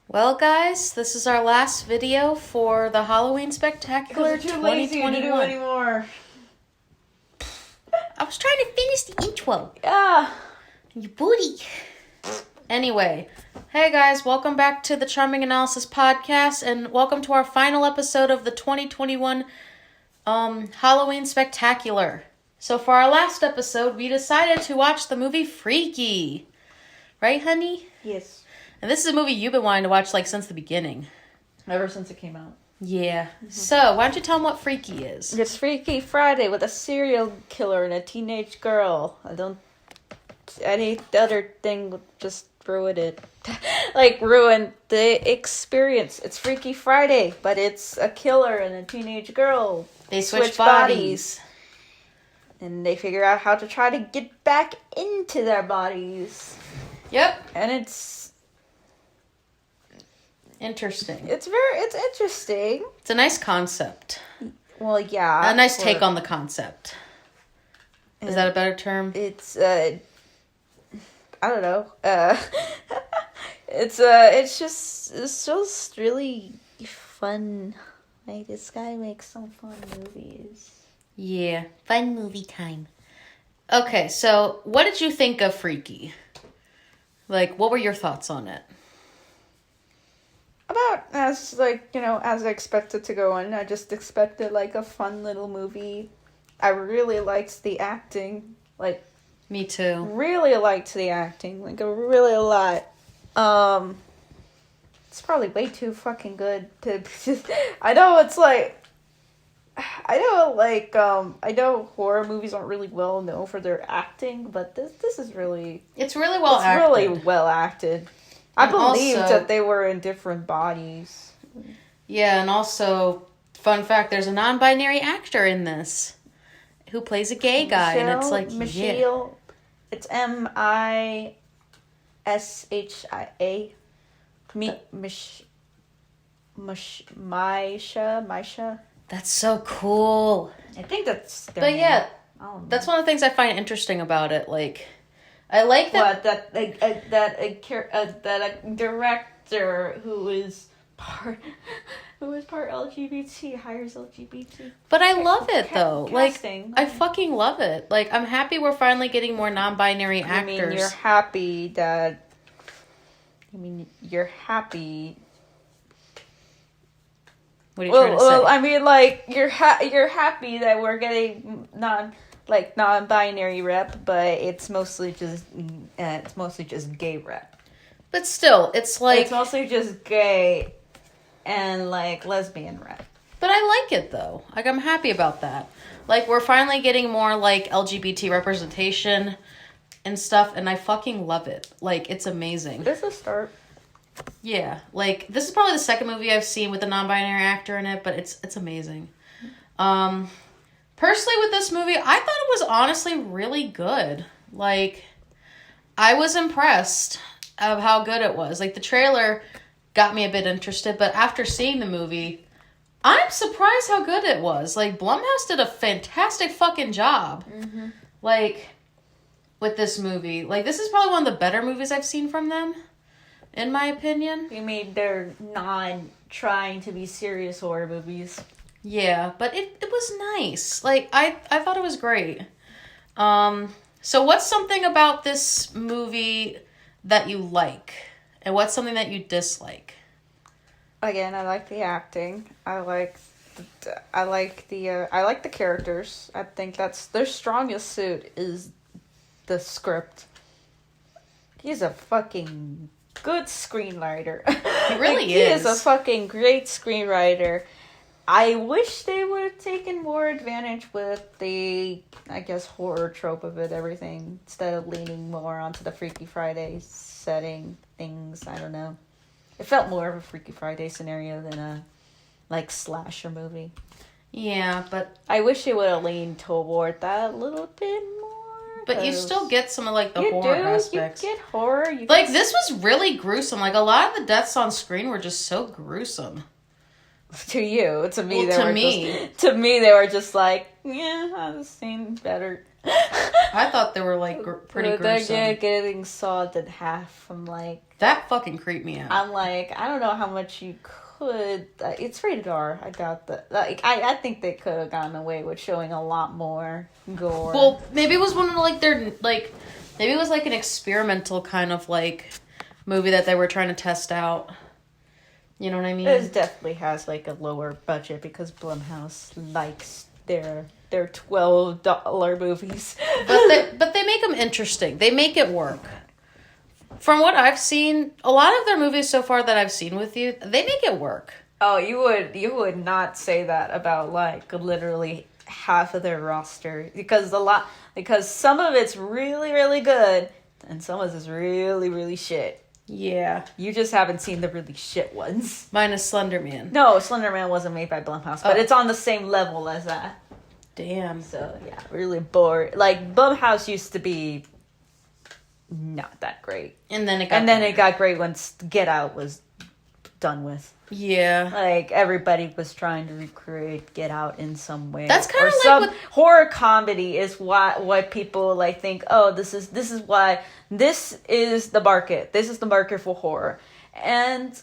Well, guys, this is our last video for the Halloween Spectacular 2021. Too lazy to do anymore. I was trying to finish the intro. Yeah. You booty. Anyway, hey guys, welcome back to the Charming Analysis podcast, and welcome to our final episode of the 2021 Halloween Spectacular. So for our last episode, we decided to watch the movie Freaky. Right, honey? Yes. And this is a movie you've been wanting to watch, since the beginning. Ever since it came out. Yeah. Mm-hmm. So, why don't you tell them what Freaky is? It's Freaky Friday with a serial killer and a teenage girl. Any other thing would just ruin it. Ruin the experience. It's Freaky Friday, but it's a killer and a teenage girl. They switch bodies. And they figure out how to try to get back into their bodies. Yep. And it's interesting. It's interesting. It's a nice concept. Well, yeah. A nice take on the concept. Is that a better term? It's I don't know. It's just really fun. This guy makes some fun movies. Yeah, fun movie time. Okay, so what did you think of Freaky? What were your thoughts on it? About as I expected to go in. I just expected a fun little movie. I really liked the acting. Me too. Really liked the acting. Really a lot. It's probably way too fucking good to I know horror movies aren't really well known for their acting, but this is really It's really well acted. Really well acted. I believed that they were in different bodies. Yeah, and also, fun fact, there's a non-binary actor in this who plays a gay guy, and it's Michelle. Yeah. It's Misha. Misha. That's so cool. I think that's their But name. yeah, that's one of the things I find interesting about it. I like that. That a director who is part LGBT hires LGBT. But I love it though. Casting. I fucking love it. I'm happy we're finally getting more non-binary actors. I mean, you're happy that. What are you trying to say? Well, I mean, you're happy that we're getting non-binary rep, but it's mostly just gay rep. But still, it's it's mostly just gay and lesbian rep. But I like it though. I'm happy about that. We're finally getting more LGBT representation and stuff, and I fucking love it. It's amazing. It's a start. Yeah, this is probably the second movie I've seen with a non-binary actor in it, but it's amazing. Personally, with this movie, I thought it was honestly really good. I was impressed of how good it was. The trailer got me a bit interested, but after seeing the movie, I'm surprised how good it was. Blumhouse did a fantastic fucking job. Mm-hmm. With this movie. This is probably one of the better movies I've seen from them, in my opinion. You mean they're not trying to be serious horror movies? Yeah, but it was nice. I thought it was great. So what's something about this movie that you like? And what's something that you dislike? Again, I like the acting. I like the characters. I think that's their strongest suit is the script. He's a fucking good screenwriter. He really He is a fucking great screenwriter. I wish they would have taken more advantage with the, horror trope of everything, instead of leaning more onto the Freaky Friday setting things. I don't know. It felt more of a Freaky Friday scenario than a, slasher movie. Yeah, but I wish it would have leaned toward that a little bit more. But you still get some of, the horror aspects. You get horror. This was really gruesome. A lot of the deaths on screen were just so gruesome. To you. To me, To me, they were just yeah, I've seen better. I thought they were like pretty gruesome. They're getting sawed in half. I'm like, that fucking creeped me out. I'm like, I don't know how much you could. It's rated R. I doubt that. Like, I think they could have gotten away with showing a lot more gore. Well, maybe it was one of like their like, maybe it was like an experimental kind of like movie that they were trying to test out. You know what I mean? It definitely has like a lower budget because Blumhouse likes their $12 movies. but they make them interesting. They make it work. From what I've seen, a lot of their movies so far that I've seen with you, they make it work. Oh, you would not say that about like literally half of their roster because some of it's really, really good and some of it's really, really shit. Yeah. You just haven't seen the really shit ones. Minus Slender Man. No, Slender Man wasn't made by Blumhouse, but it's on the same level as that. Damn. So, yeah, really bored. Like, Blumhouse used to be not that great. And then it got great once Get Out was done with. Yeah. Like, everybody was trying to recreate Get Out in some way. That's kind of like some horror comedy is what people like think, oh, this is why this is the market. This is the market for horror. And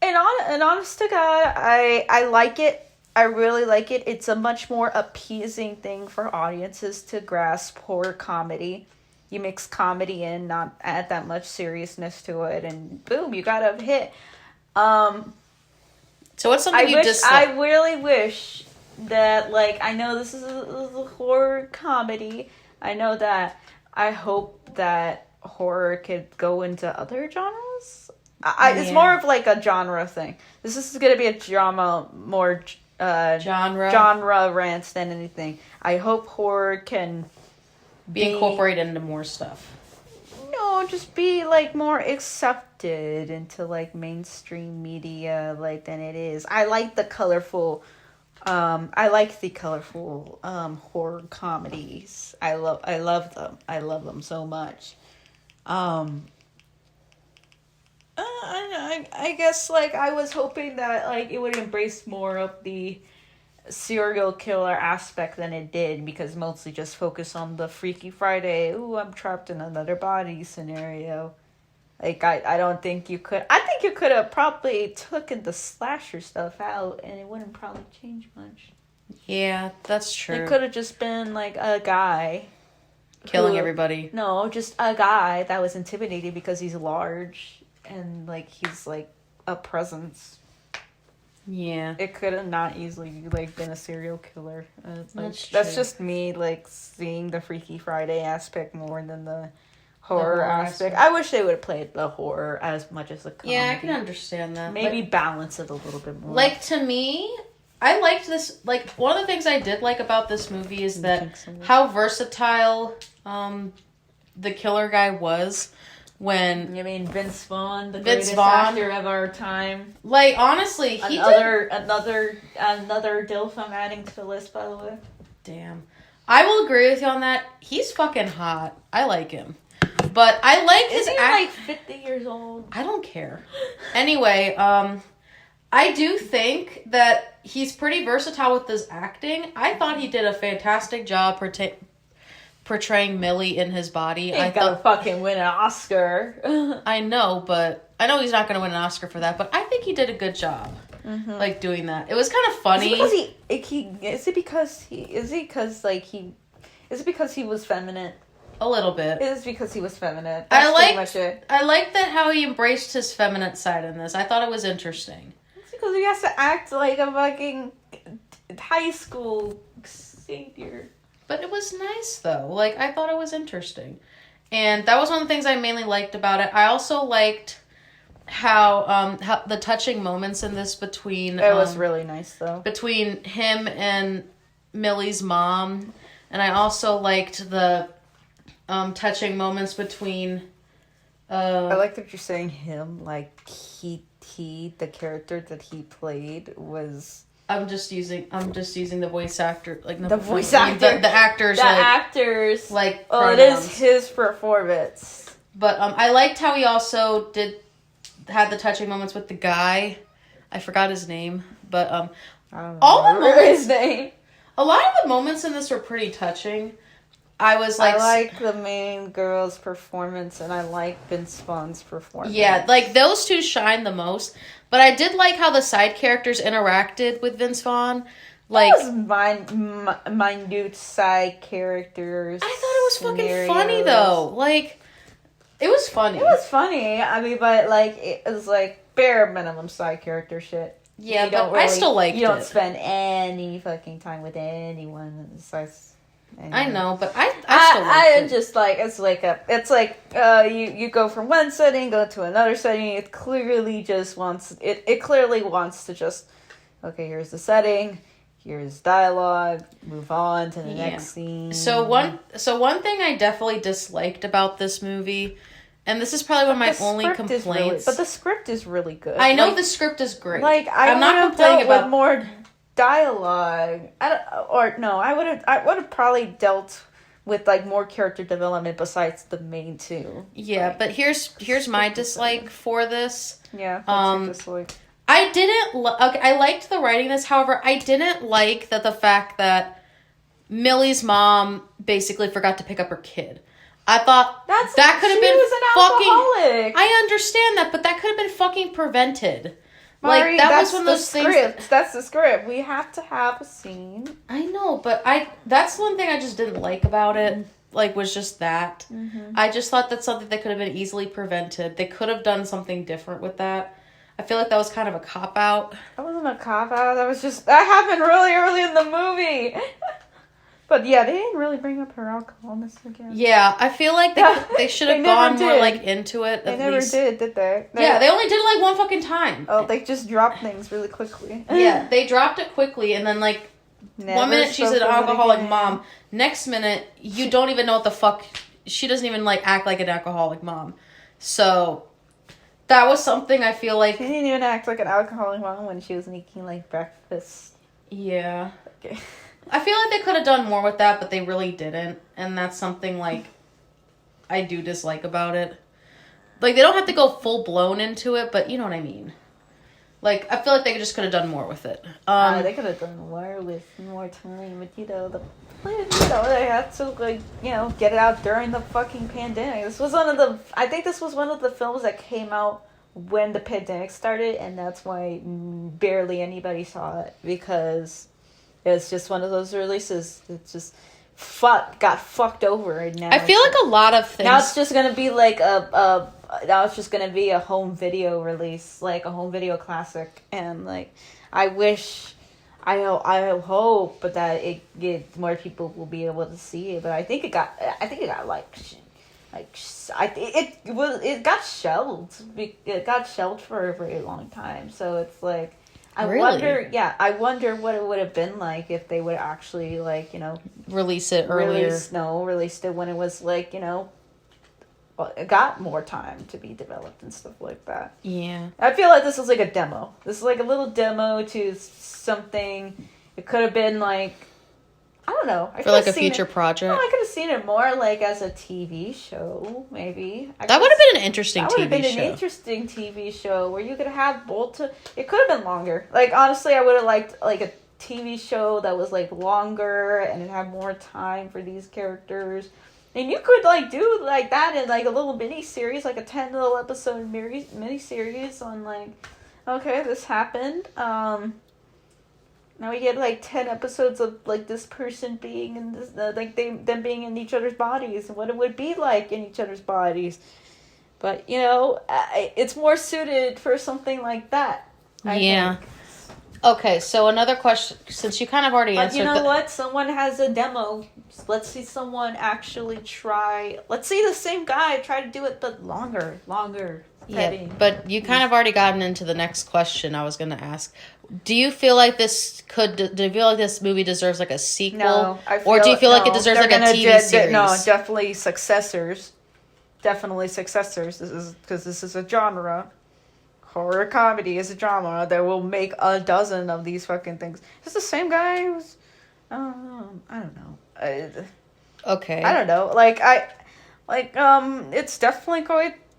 honest to God, I like it. I really like it. It's a much more appeasing thing for audiences to grasp horror comedy. You mix comedy in, not add that much seriousness to it, and boom, you got a hit. So what's something you dislike? I really wish that, like, I know this is a horror comedy. I know that. I hope that horror could go into other genres. It's more of like a genre thing. This is going to be a drama, more genre rants than anything. I hope horror can be incorporated into more stuff. No, just be like more accepted into like mainstream media like than it is. I like the colorful horror comedies. I love them. I love them so much. I guess like I was hoping that like it would embrace more of the serial killer aspect than it did, because mostly just focus on the Freaky Friday, ooh, I'm trapped in another body scenario. Like, I don't think you could. I think you could have probably taken the slasher stuff out and it wouldn't probably change much. Yeah, that's true. It could have just been like a guy killing everybody. No, just a guy that was intimidated because he's large and like he's like a presence. Yeah. It could have not easily like been a serial killer. That's just me like seeing the Freaky Friday aspect more than the horror aspect. I wish they would have played the horror as much as the comedy. Yeah, I can understand that. Maybe balance it a little bit more. Like, to me, I liked this. Like, one of the things I did like about this movie is that how versatile the killer guy was. When you mean Vince Vaughn, the greatest actor of our time. Like, honestly, another DILF I'm adding to the list, by the way. Damn. I will agree with you on that. He's fucking hot. I like him. But I like his like 50 years old? I don't care. Anyway, I do think that he's pretty versatile with his acting. I thought he did a fantastic job portraying Millie in his body. I thought fucking win an Oscar. I know, but I know he's not going to win an Oscar for that, but I think he did a good job. Mm-hmm. Like, doing that. It was kind of funny. Is it because he was feminine? A little bit. It is because he was feminine. That's pretty much it. I like that how he embraced his feminine side in this. I thought it was interesting. It's because he has to act like a fucking high school senior. But it was nice, though. Like, I thought it was interesting. And that was one of the things I mainly liked about it. I also liked how the touching moments in this between... It was really nice, though. Between him and Millie's mom. And I also liked the touching moments between... I like that you're saying him. Like, he, the character that he played was... I'm just using the voice actor, like the voice actor, the actors, like oh, it is his performance. But I liked how he also had the touching moments with the guy. I forgot his name, but I don't know his name. A lot of the moments in this were pretty touching. I was like... I like the main girl's performance, and I like Vince Vaughn's performance. Yeah, like, those two shine the most. But I did like how the side characters interacted with Vince Vaughn. Like, those minute side characters. I thought it was fucking funny, though. Like, it was funny. It was funny. I mean, but, like, it was, like, bare minimum side character shit. Yeah, but I still liked it. You don't spend any fucking time with anyone besides... I know, but I still liked it. Just like, it's like you go from one setting, go to another setting. It clearly just wants, it clearly wants to just, okay, here's the setting, here's dialogue, move on to the next scene. So one thing I definitely disliked about this movie, and this is probably one of my only complaints. But the script is really good. I know the script is great. Like, I'm not complaining about more dialogue. I would have probably dealt with, like, more character development besides the main two. Yeah, like, but here's my dislike for this. Yeah, what's your dislike? I didn't okay, I liked the writing of this, however, I didn't like the fact that Millie's mom basically forgot to pick up her kid. I thought that could have been fucking... I understand that, but that could have been fucking prevented. Mari, like, that was one of those things. That's the script. We have to have a scene. I know, but that's one thing I just didn't like about it. Like, was just that. Mm-hmm. I just thought that's something that could have been easily prevented. They could have done something different with that. I feel like that was kind of a cop-out. That wasn't a cop-out. That happened really early in the movie. But yeah, they didn't really bring up her alcoholism again. Yeah, I feel like they should have gone more, like, into it. They never did they? Yeah, they only did it, like, one fucking time. Oh, they just dropped things really quickly. Yeah, they dropped it quickly, and then, like, one minute she's an alcoholic mom. Next minute, you don't even know what the fuck... She doesn't even, like, act like an alcoholic mom. So, that was something I feel like... She didn't even act like an alcoholic mom when she was making, like, breakfast. Yeah. Okay. I feel like they could have done more with that, but they really didn't. And that's something, like, I do dislike about it. Like, they don't have to go full-blown into it, but you know what I mean. Like, I feel like they just could have done more with it. They could have done more with more time, but, they had to, like, get it out during the fucking pandemic. I think this was one of the films that came out when the pandemic started, and that's why barely anybody saw it, because... It's just one of those releases. It's just got fucked over, and now I feel like a lot of things. Now it's just gonna be like now it's just gonna be a home video release, like a home video classic, and like I hope, but that more people will be able to see it. But I think it got it got shelved. It got shelved for a very long time. So it's like. I wonder what it would have been like if they would actually, like, release it earlier. Released it when it was, like, it got more time to be developed and stuff like that. Yeah. I feel like this is like a demo. This is like a little demo to something. It could have been like, I don't know. For like a future project? No, I could have seen it more like as a TV show, maybe. That would have been an interesting TV show. That would have been an interesting TV show where you could have both. It could have been longer. Like, honestly, I would have liked like a TV show that was like longer and it had more time for these characters. And you could like do like that in like a little mini series, like a 10 little episode mini series on like, okay, this happened. Now we get like 10 episodes of like this person being in this, like them being in each other's bodies and what it would be like in each other's bodies. But it's more suited for something like that. I think. Okay, so another question, since you kind of already answered. But you know what? Someone has a demo. Let's see someone actually try. Let's see the same guy try to do it, but longer. Yeah, but you kind of already gotten into the next question I was going to ask. Do you feel like this movie deserves like a sequel? No, or do you feel like it deserves like a TV series? No, definitely successors. This is a genre. Horror comedy is a genre that will make a dozen of these fucking things. It's the same guy who's... I don't know. Okay. I don't know. It's definitely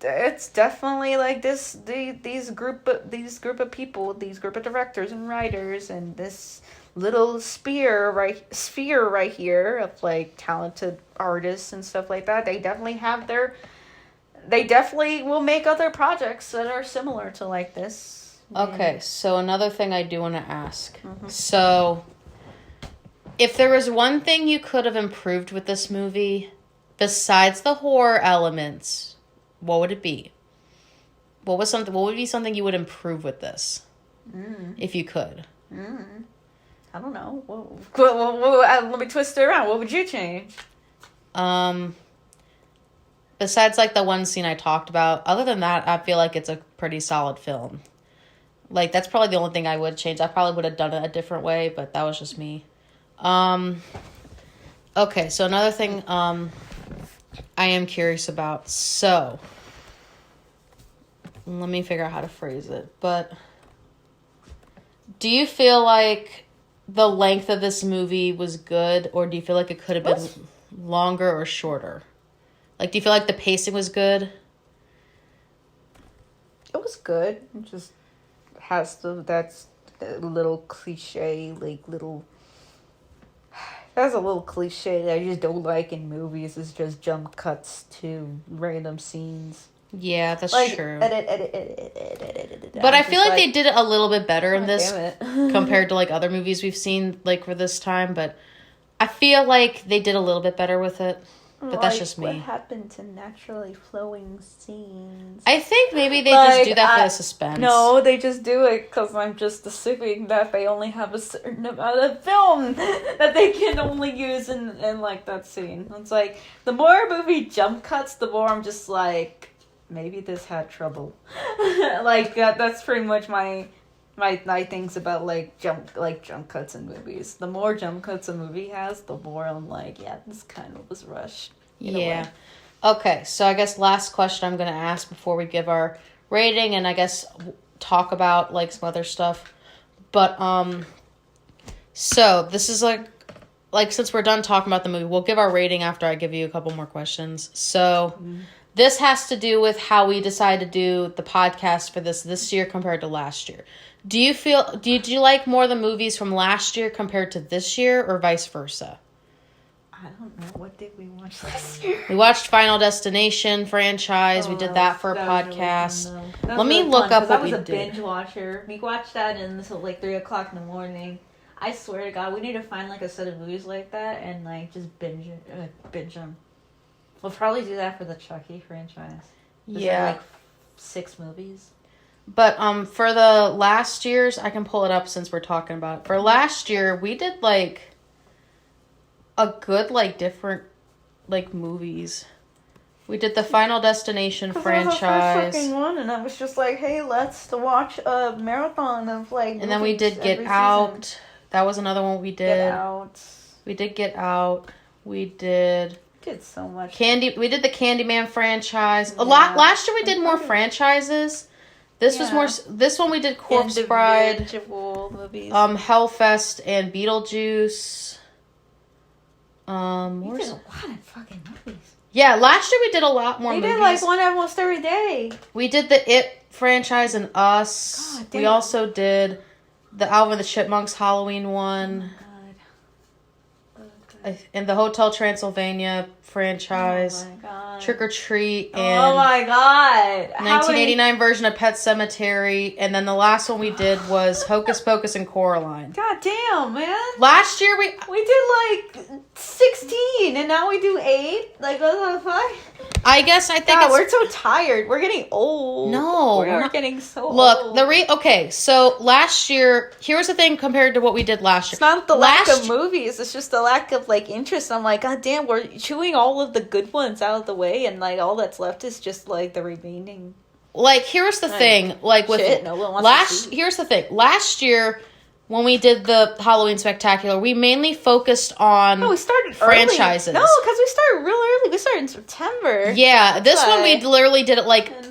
it's definitely like these group of people, these group of directors and writers, and this little sphere right here of like talented artists and stuff like that. They definitely will make other projects that are similar to like this. Okay, so another thing I do want to ask. So, if there was one thing you could have improved with this movie, besides the horror elements, what would it be? What would be something you would improve with this? If you could. I don't know. Let me twist it around. What would you change? Besides like the one scene I talked about, other than that, I feel like it's a pretty solid film. Like, that's probably the only thing I would change. I probably would have done it a different way, but that was just me. Okay, so another thing I am curious about. So, let me figure out how to phrase it. But, do you feel like the length of this movie was good, or do you feel like it could have been longer or shorter? Like, do you feel like the pacing was good? It was good. It just that's a little cliche, that's a little cliche that I just don't like in movies. It's just jump cuts to random scenes. Yeah, that's true. But I feel like they did it a little bit better in this compared to like other movies we've seen like for this time, but I feel like they did a little bit better with it. But that's just me. What happened to naturally flowing scenes? I think maybe they just do that for the suspense. No, they just do it because I'm just assuming that they only have a certain amount of film that they can only use in like that scene. It's like, the more a movie jump cuts, the more I'm just like, maybe this had trouble. Like, that's pretty much my things about jump cuts in movies. The more jump cuts a movie has, the more I'm like, yeah, this kind of was rushed. Yeah. Okay, so I guess last question I'm going to ask before we give our rating and I guess talk about like some other stuff. But so this is like since we're done talking about the movie, we'll give our rating after I give you a couple more questions. So this has to do with how we decided to do the podcast for this year compared to last year. Did you like more the movies from last year compared to this year or vice versa? I don't know. What did we watch last year? We watched Final Destination franchise. We did that for a podcast. Really Let me look up what we did. I was a binge watcher. We watched that until 3:00 in the morning. I swear to God, we need to find like a set of movies like that and like just binge them. We'll probably do that for the Chucky franchise. Yeah. Like 6 movies. But for the last year's, I can pull it up since we're talking about it. For last year, we did like a good different movies. We did the Final Destination franchise. That was the first one, and I was just like, hey, let's watch a marathon of And then we did Get Out. Season. That was another one we did. Get Out. We did Get Out. We did so much. We did the Candyman franchise. Yeah. Last year we did more franchises. This was more. This one we did Corpse Bride, movies. Hellfest, and Beetlejuice. We did a lot of fucking movies. Yeah, last year we did a lot more movies. We did like one almost every day. We did the It franchise and Us. God, we also did the Alvin and the Chipmunks Halloween one. And the Hotel Transylvania franchise. Oh my God. Trick or Treat. And oh my God. 1989 version of Pet Sematary. And then the last one we did was Hocus Pocus and Coraline. God damn, man. Last year we did like 16 and now we do 8. Like, what the fuck? I guess I think we're so tired. We're getting old. No. We're getting so old. Look, okay, so last year, here's the thing compared to what we did last year. It's not the lack of movies, it's just the lack of interest. I'm like, God damn, we're chewing all of the good ones out of the way and all that's left is just the remaining. Here's the thing, here's the thing. Last year, when we did the Halloween Spectacular, we mainly focused on we started franchises. Early. No, because we started real early. We started in September. Yeah, this one we literally did it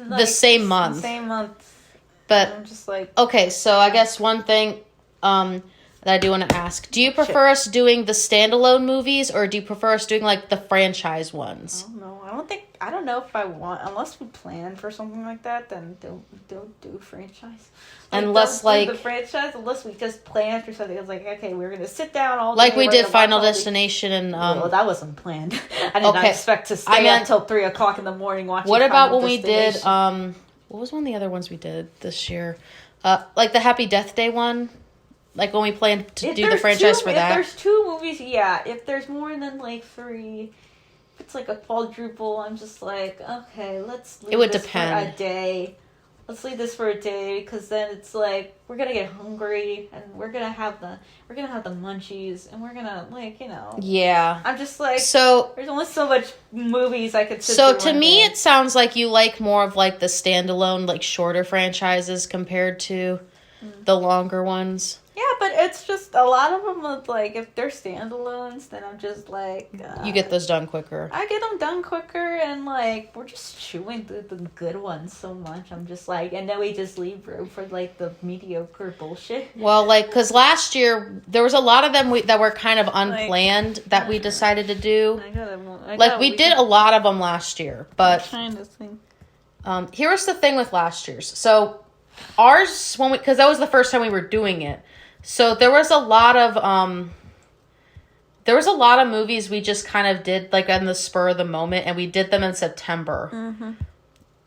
the same month. Same month. But I'm just okay, so I guess one thing, that I do want to ask. Do you prefer us doing the standalone movies, or do you prefer us doing, like, the franchise ones? I don't know. I don't know if I want, unless we plan for something like that, then don't do franchise. Unless, don't do like... the franchise, unless we just plan for something. It's like, okay, we're going to sit down all day. Like we did Final Destination and... well, that wasn't planned. I did not expect to stay until 3 o'clock in the morning watching What about Final when we did... what was one of the other ones we did this year? Like the Happy Death Day one? Like when we planned to do the franchise for that? If there's 2 movies, yeah. If there's more than, like, 3... It's like a quadruple. I'm just like, okay, let's leave this for a day. Let's leave this for a day, because then it's like we're gonna get hungry and we're gonna have the munchies and we're gonna, like, you know. Yeah. I'm just like, so there's only so much movies I could sit So through to me, day. it sounds like you like more of like the standalone, like shorter franchises compared to the longer ones. Yeah, but it's just a lot of them are like, if they're standalones, then I'm just like... you get those done quicker. I get them done quicker, and like, we're just chewing through the good ones so much. I'm just like, and then we just leave room for like the mediocre bullshit. Well, like, because last year, there was a lot of them that were kind of unplanned that we decided to do. We did a lot of them last year, but... I'm trying to think. Here was the thing with last year's. So, ours, because that was the first time we were doing it. So there was a lot of movies we just kind of did like on the spur of the moment, and we did them in September. Mm-hmm.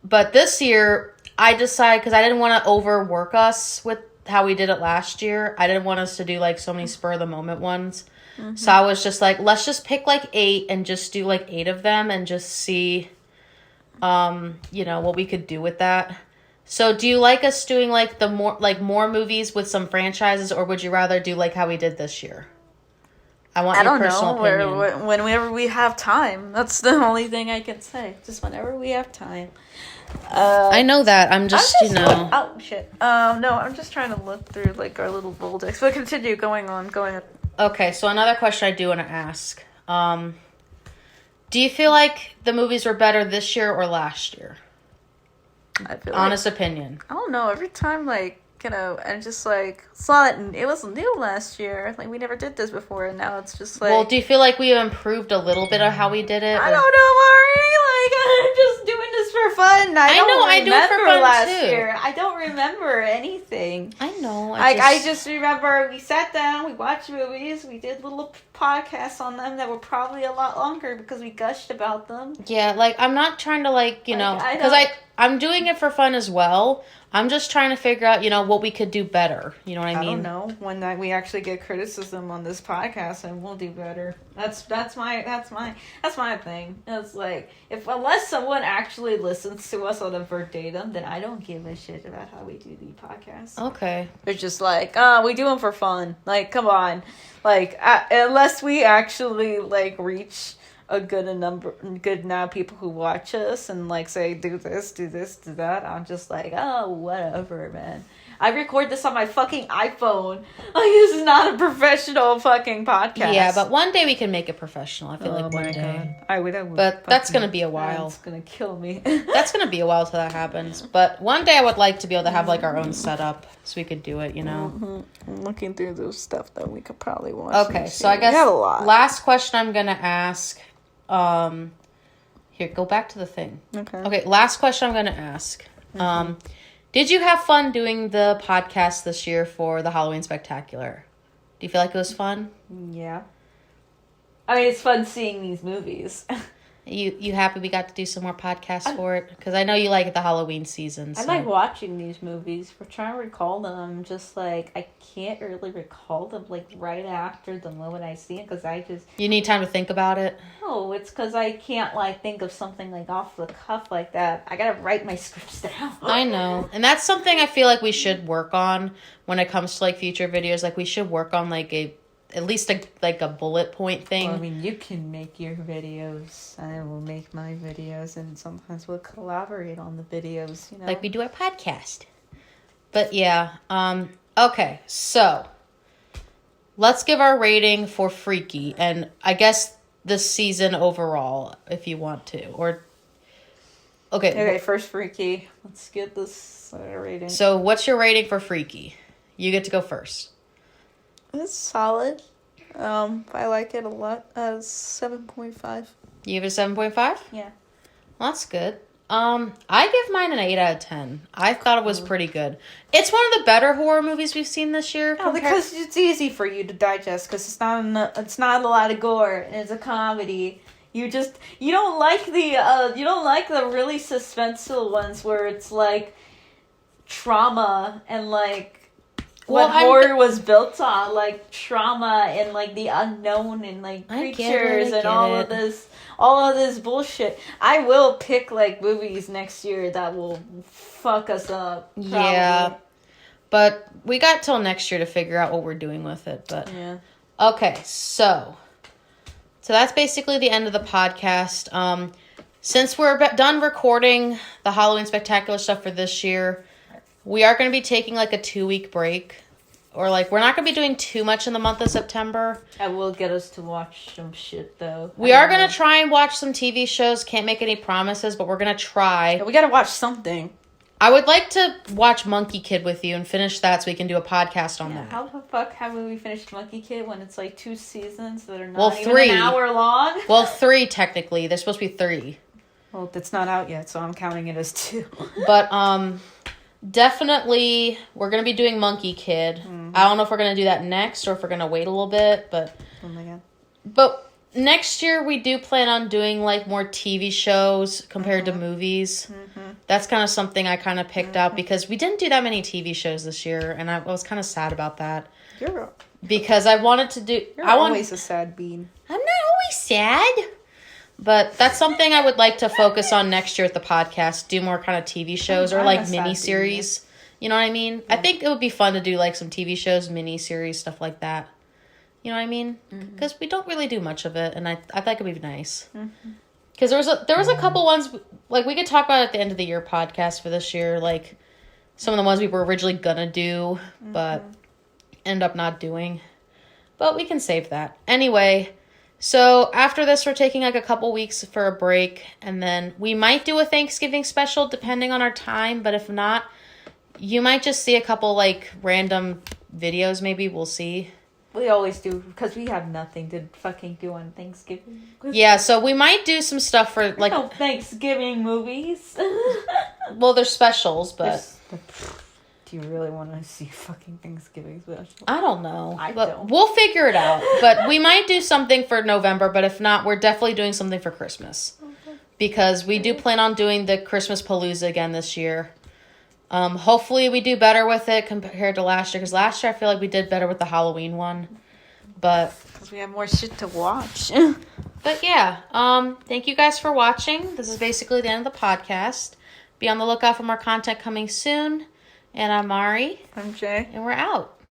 But this year, I decided, because I didn't want to overwork us with how we did it last year. I didn't want us to do like so many spur of the moment ones. Mm-hmm. So I was just like, let's just pick like 8 and just do like 8 of them and just see, what we could do with that. So do you like us doing like more movies with some franchises, or would you rather do like how we did this year? I want your personal opinion. Whenever we have time. That's the only thing I can say. Just whenever we have time. I know that. I'm just oh shit. No, I'm just trying to look through like our little Rolodex. But continue going on. Okay, so another question I do want to ask. Do you feel like the movies were better this year or last year? I feel honest opinion. I don't know. Every time, like, and just like saw that it was new last year. Like, we never did this before, and now it's just like. Well, do you feel like we have improved a little bit of how we did it? I don't know, Mari. Like, I'm just doing this for fun. I do it for fun last year. I don't remember anything. I know. I just remember we sat down, we watched movies, we did little podcasts on them that were probably a lot longer because we gushed about them. Yeah, like, I'm not trying to, like, because I'm doing it for fun as well. I'm just trying to figure out, what we could do better. You know what I mean? I don't know. When we actually get criticism on this podcast, and we'll do better. That's my thing. It's like, unless someone actually listens to us on a verbatim, then I don't give a shit about how we do the podcast. Okay. It's just like, we do them for fun. Like, come on. Like, unless we actually like reach a good amount of people who watch us and like say do this, do that, I'm just like, oh, whatever, man. I record this on my fucking iPhone. Like, this is not a professional fucking podcast. Yeah, but one day we can make it professional. I feel like one day. God. I would. But that's gonna be a while. It's gonna kill me. That's gonna be a while till that happens. But one day I would like to be able to have like our own setup so we could do it. Mm-hmm. I'm looking through those stuff that we could probably watch. Okay, so I guess last question I'm gonna ask. Here, go back to the thing. Okay, last question I'm gonna ask. Mm-hmm. Did you have fun doing the podcast this year for the Halloween Spectacular? Do you feel like it was fun? Yeah. I mean, it's fun seeing these movies. You happy we got to do some more podcasts for it? Because I know you like the Halloween season. So. I like watching these movies. We're trying to recall them. Just like, I can't really recall them like right after the moment I see it, because I just... You need time to think about it? No, it's because I can't like think of something like off the cuff like that. I gotta write my scripts down. I know. And that's something I feel like we should work on when it comes to like future videos. Like, we should work on like at least a bullet point thing. Well, I mean, you can make your videos. I will make my videos, and sometimes we'll collaborate on the videos, Like we do our podcast. But yeah, okay, so let's give our rating for Freaky, and I guess this season overall, if you want to, or... Okay, first Freaky. Let's get this rating. So what's your rating for Freaky? You get to go first. It's solid. I like it a lot. 7.5. You give it a 7.5? Yeah. Well, that's good. I give mine an 8 out of 10. I thought it was pretty good. It's one of the better horror movies we've seen this year. No, because it's easy for you to digest because it's not a lot of gore and it's a comedy. You don't like the really suspenseful ones where it's like trauma and like what horror was built on, like trauma and like the unknown and like creatures and all of this bullshit. I will pick like movies next year that will fuck us up. Probably. Yeah, but we got till next year to figure out what we're doing with it. But yeah. Okay, so that's basically the end of the podcast. Since we're done recording the Halloween Spectacular stuff for this year, we are going to be taking like a 2-week break. Or like, we're not going to be doing too much in the month of September. That will get us to watch some shit, though. We are going to try and watch some TV shows. Can't make any promises, but we're going to try. Yeah, we got to watch something. I would like to watch Monkey Kid with you and finish that so we can do a podcast on that. How the fuck haven't we finished Monkey Kid when it's like 2 seasons that are not even an hour long? Well, 3 technically. There's supposed to be 3. Well, it's not out yet, so I'm counting it as 2. But, definitely, we're going to be doing Monkey Kid. Mm-hmm. I don't know if we're going to do that next or if we're going to wait a little bit, but... Oh my god. But next year, we do plan on doing, like, more TV shows compared to movies. Mm-hmm. That's kind of something I kind of picked out because we didn't do that many TV shows this year, and I was kind of sad about that. Because I wanted to do... You're always a sad bean. I'm not always sad. But that's something I would like to focus on next year at the podcast. Do more kind of TV shows or like mini-series. You know what I mean? Yeah. I think it would be fun to do like some TV shows, mini-series, stuff like that. You know what I mean? Because we don't really do much of it. And I think it would be nice. Because there was a couple ones, like we could talk about at the end of the year podcast for this year. Like some of the ones we were originally going to do, but end up not doing. But we can save that. Anyway... So, after this, we're taking, like, a couple weeks for a break, and then we might do a Thanksgiving special, depending on our time, but if not, you might just see a couple, like, random videos, maybe, we'll see. We always do, because we have nothing to fucking do on Thanksgiving. Yeah, so we might do some stuff for, like... No Thanksgiving movies. Well, they're specials, but... Do you really want to see fucking Thanksgiving special? I don't know. I don't. We'll figure it out. But we might do something for November, but if not, we're definitely doing something for Christmas. Okay. Because we do plan on doing the Christmas Palooza again this year. Hopefully we do better with it compared to last year. Because last year I feel like we did better with the Halloween one. But... Because we have more shit to watch. But yeah. Thank you guys for watching. This is basically the end of the podcast. Be on the lookout for more content coming soon. And I'm Mari. I'm Jay. And we're out.